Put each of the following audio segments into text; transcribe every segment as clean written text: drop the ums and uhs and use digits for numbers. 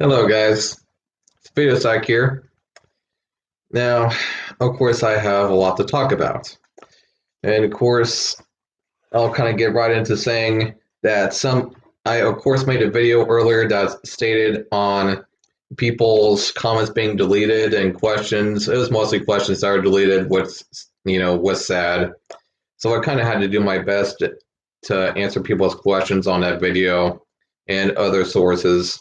Hello guys, it's Pt4 here. Now, of course, I have a lot to talk about. And of course, I'll kind of get right into saying that I of course made a video earlier that stated on people's comments being deleted and questions. It was mostly questions that were deleted, what's sad. So I kind of had to do my best to answer people's questions on that video and other sources.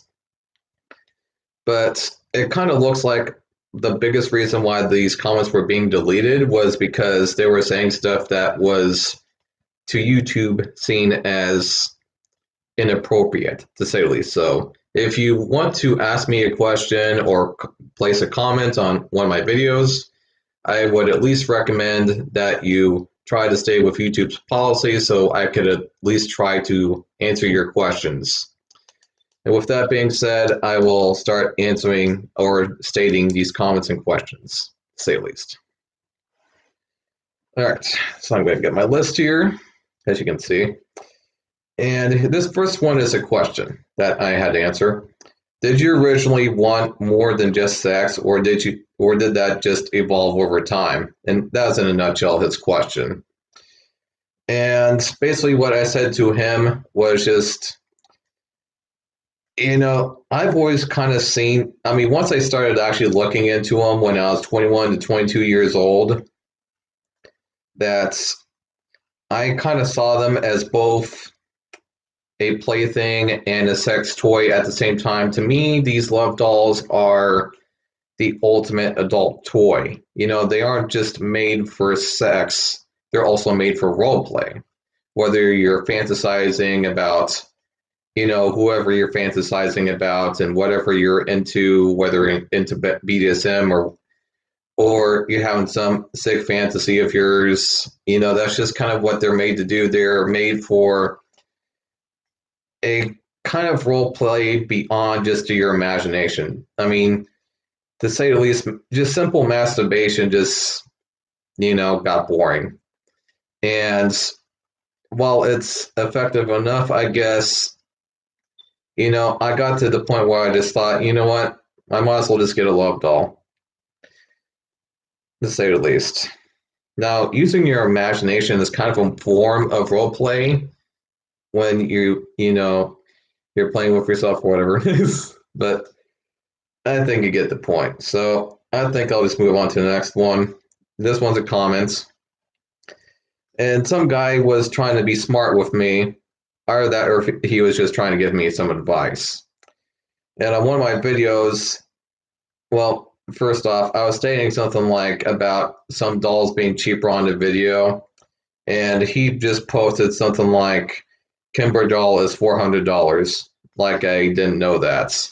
But it kind of looks like the biggest reason why these comments were being deleted was because they were saying stuff that was to YouTube seen as inappropriate, to say the least. So if you want to ask me a question or place a comment on one of my videos, I would at least recommend that you try to stay with YouTube's policy so I could at least try to answer your questions. And with that being said, I will start answering or stating these comments and questions, to say the least. All right, so I'm going to get my list here, as you can see. And this first one is a question that I had to answer. Did you originally want more than just sex, or did that just evolve over time? And that's in a nutshell his question. And basically what I said to him was just, I've always kind of seen, once I started actually looking into them when I was 21 to 22 years old, that I kind of saw them as both a plaything and a sex toy at the same time. To me, these love dolls are the ultimate adult toy. They aren't just made for sex, they're also made for role play. Whether you're fantasizing about whoever you're fantasizing about and whatever you're into, whether into BDSM or you're having some sick fantasy of yours, that's just kind of what they're made to do. They're made for a kind of role play beyond just to your imagination. To say the least, just simple masturbation just, got boring. And while it's effective enough, I guess, I got to the point where I just thought, you know what, I might as well just get a love doll, to say the least. Now, using your imagination is kind of a form of role play when you're playing with yourself or whatever it is. But I think you get the point. So I think I'll just move on to the next one. This one's a comment. And some guy was trying to be smart with me. Either that or if he was just trying to give me some advice. And on one of my videos, well, first off, I was stating something like about some dolls being cheaper on the video, and he just posted something like, Kimber doll is $400, like I didn't know that.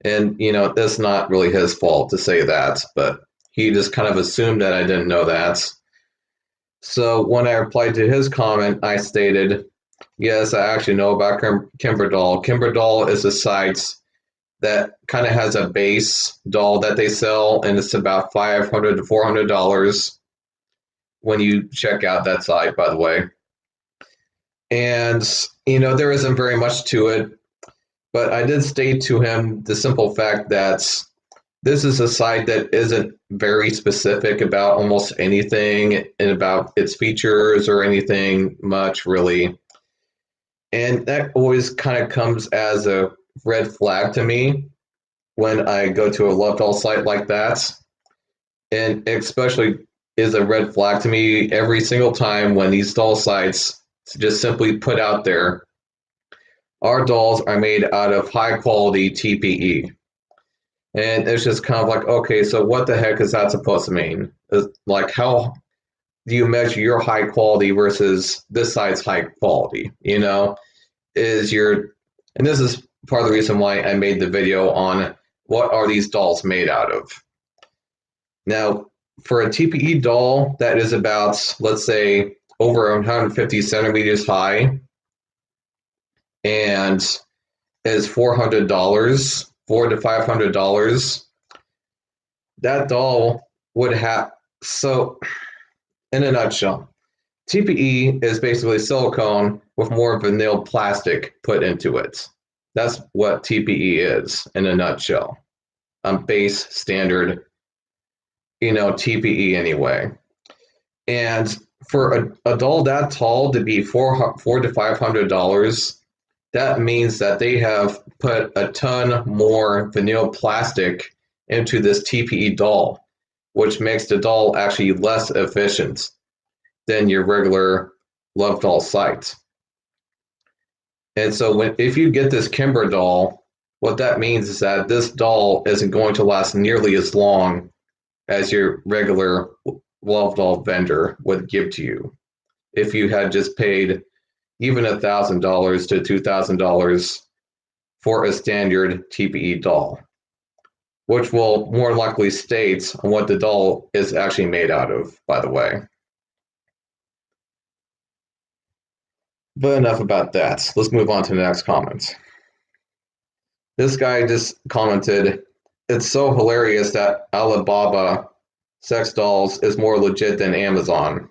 And, that's not really his fault to say that, but he just kind of assumed that I didn't know that. So when I replied to his comment, I stated, yes, I actually know about Kimber doll. Kimber doll is a site that kind of has a base doll that they sell, and it's about $500 to $400 when you check out that site, by the way. And, there isn't very much to it, but I did state to him the simple fact that this is a site that isn't very specific about almost anything and about its features or anything much, really. And that always kind of comes as a red flag to me when I go to a love doll site like that. And especially is a red flag to me every single time when these doll sites just simply put out there, our dolls are made out of high quality TPE. And it's just kind of like, okay, so what the heck is that supposed to mean? Like, how do you measure your high quality versus this site's high quality? And this is part of the reason why I made the video on what are these dolls made out of. Now, for a TPE doll that is about, let's say, over 150 centimeters high and is $400, $400 to $500, that doll would have, so in a nutshell, TPE is basically silicone with more vinyl plastic put into it. That's what TPE is in a nutshell. Base standard, TPE anyway. And for a doll that tall to be $400 to $500, that means that they have put a ton more vinyl plastic into this TPE doll, which makes the doll actually less efficient than your regular Love Doll site. And so if you get this Kimber doll, what that means is that this doll isn't going to last nearly as long as your regular Love Doll vendor would give to you if you had just paid even $1,000 to $2,000 for a standard TPE doll, which will more likely state what the doll is actually made out of, by the way. But enough about that. Let's move on to the next comment. This guy just commented, "It's so hilarious that Alibaba sex dolls is more legit than Amazon."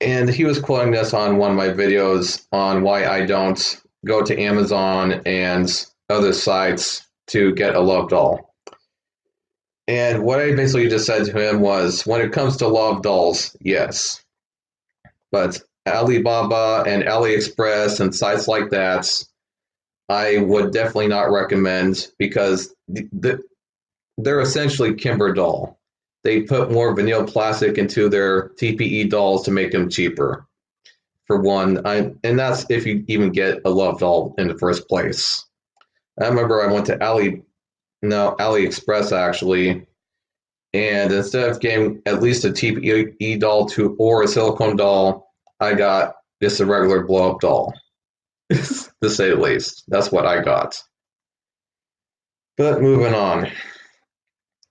And he was quoting this on one of my videos on why I don't go to Amazon and other sites to get a love doll. And what I basically just said to him was, when it comes to love dolls, yes. But Alibaba and AliExpress and sites like that, I would definitely not recommend, because they're essentially Kimber doll. They put more vinyl plastic into their TPE dolls to make them cheaper, for one. And that's if you even get a love doll in the first place. I remember I went to AliExpress actually, and instead of getting at least a TPE doll or a silicone doll, I got just a regular blow-up doll, to say the least. That's what I got. But moving on.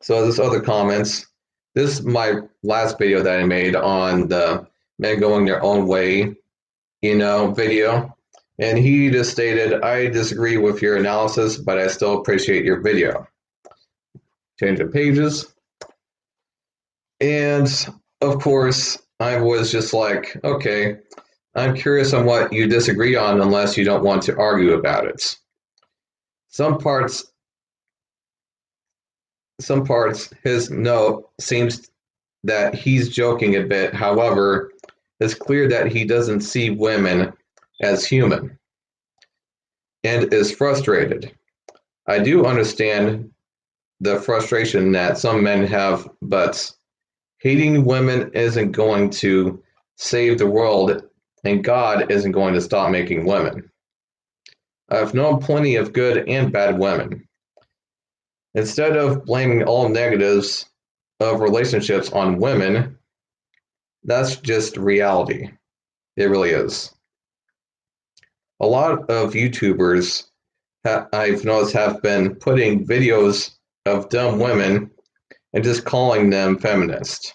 So there's other comments. This is my last video that I made on the men going their own way, video. And he just stated, "I disagree with your analysis, but I still appreciate your video." Change of pages. And of course, I was just like, okay, I'm curious on what you disagree on, unless you don't want to argue about it. Some parts, his note seems that he's joking a bit. However, it's clear that he doesn't see women as human and is frustrated. I do understand the frustration that some men have, but hating women isn't going to save the world, and God isn't going to stop making women. I've known plenty of good and bad women. Instead of blaming all negatives of relationships on women, that's just reality. It really is. A lot of YouTubers I've noticed have been putting videos of dumb women and just calling them feminist.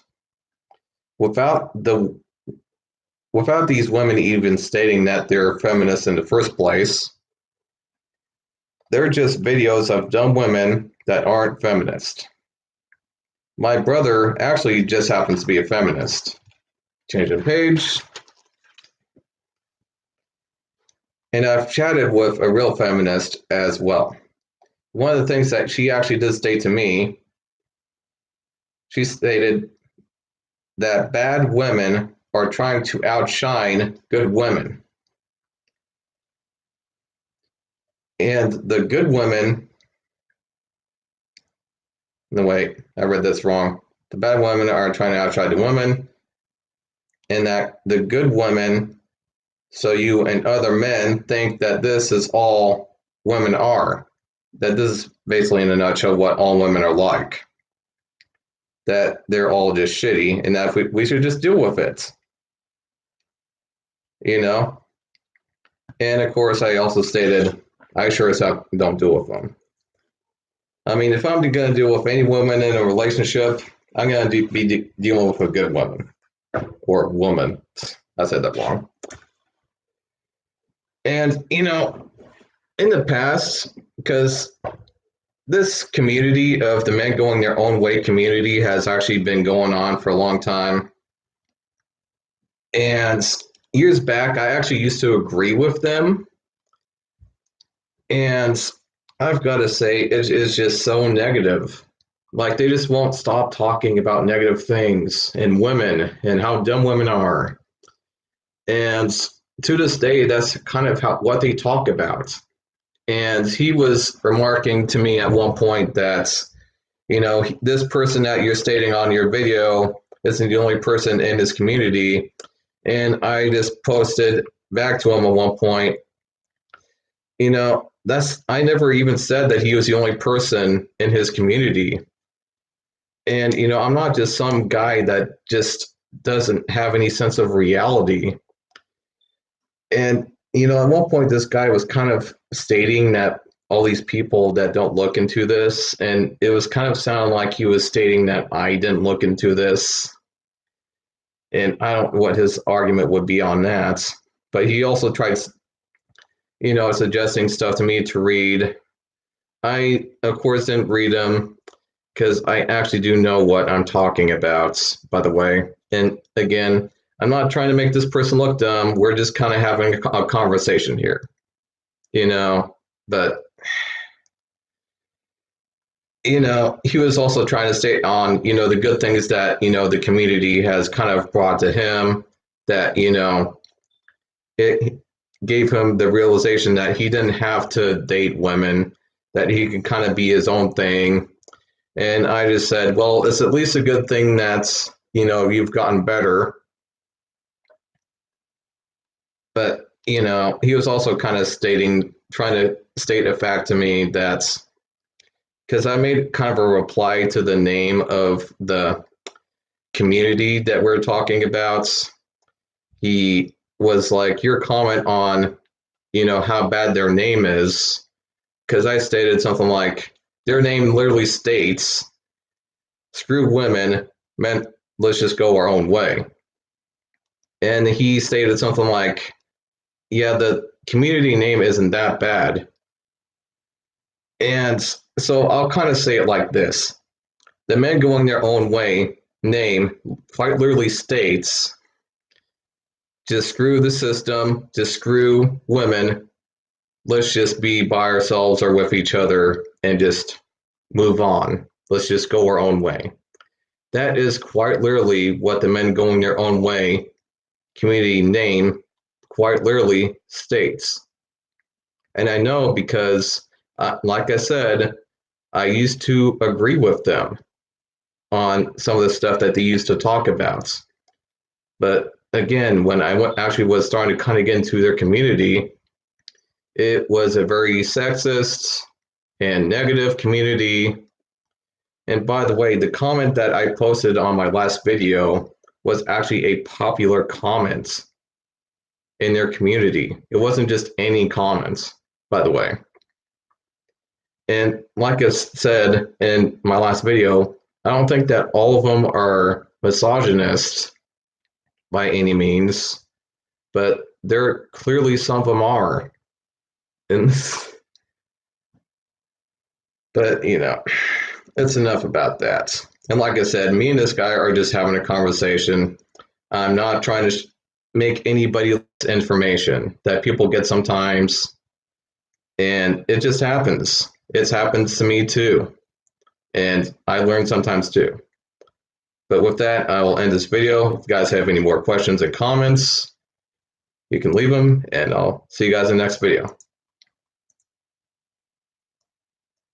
Without these women even stating that they're feminists in the first place, they're just videos of dumb women that aren't feminist. My brother actually just happens to be a feminist. Change the page. And I've chatted with a real feminist as well. One of the things that she actually did state to me, she stated that bad women are trying to outshine good women. And the good women, no wait, I read this wrong. The bad women are trying to outshine the women, and that the good women, so you and other men, think that this is all women are. That this is basically, in a nutshell, what all women are like. That they're all just shitty, and that we should just deal with it. And of course, I also stated, I sure as hell don't deal with them. I mean, if I'm going to deal with any woman in a relationship, I'm going to be dealing with a good woman. Or woman. I said that wrong. And, in the past, because this community of the men going their own way community has actually been going on for a long time. And years back, I actually used to agree with them. And I've got to say, it is just so negative. Like, they just won't stop talking about negative things and women and how dumb women are. And to this day, that's kind of what they talk about. And he was remarking to me at one point that, this person that you're stating on your video isn't the only person in his community. And I just posted back to him at one point, I never even said that he was the only person in his community. And, I'm not just some guy that just doesn't have any sense of reality. And, at one point, this guy was kind of stating that all these people that don't look into this, and it was kind of sounding like he was stating that I didn't look into this. And I don't know what his argument would be on that. But he also tried, suggesting stuff to me to read. I, of course, didn't read them because I actually do know what I'm talking about, by the way. And again, I'm not trying to make this person look dumb. We're just kind of having a conversation here, but, he was also trying to state on, the good things that, the community has kind of brought to him, that, it gave him the realization that he didn't have to date women, that he could kind of be his own thing. And I just said, well, it's at least a good thing that, you've gotten better. But, he was also kind of trying to state a fact to me that, because I made kind of a reply to the name of the community that we're talking about. He was like, your comment on, how bad their name is, because I stated something like, their name literally states, screw women, men, let's just go our own way. And he stated something like, yeah, the community name isn't that bad. And so I'll kind of say it like this. The men going their own way name quite literally states, just screw the system, just screw women, let's just be by ourselves or with each other and just move on. Let's just go our own way. That is quite literally what the men going their own way community name quite literally states. And I know because, like I said, I used to agree with them on some of the stuff that they used to talk about. But again, when I actually was starting to kind of get into their community, it was a very sexist and negative community. And by the way, the comment that I posted on my last video was actually a popular comment in their community. It wasn't just any comments, by the way. And like I said in my last video, I don't think that all of them are misogynists by any means, but there clearly some of them are. And but it's enough about that. And like I said, me and this guy are just having a conversation. I'm not trying to make anybody information that people get sometimes, and it just happens. It happens to me too, and I learn sometimes too. But with that, I will end this video. If you guys have any more questions and comments, you can leave them, and I'll see you guys in the next video.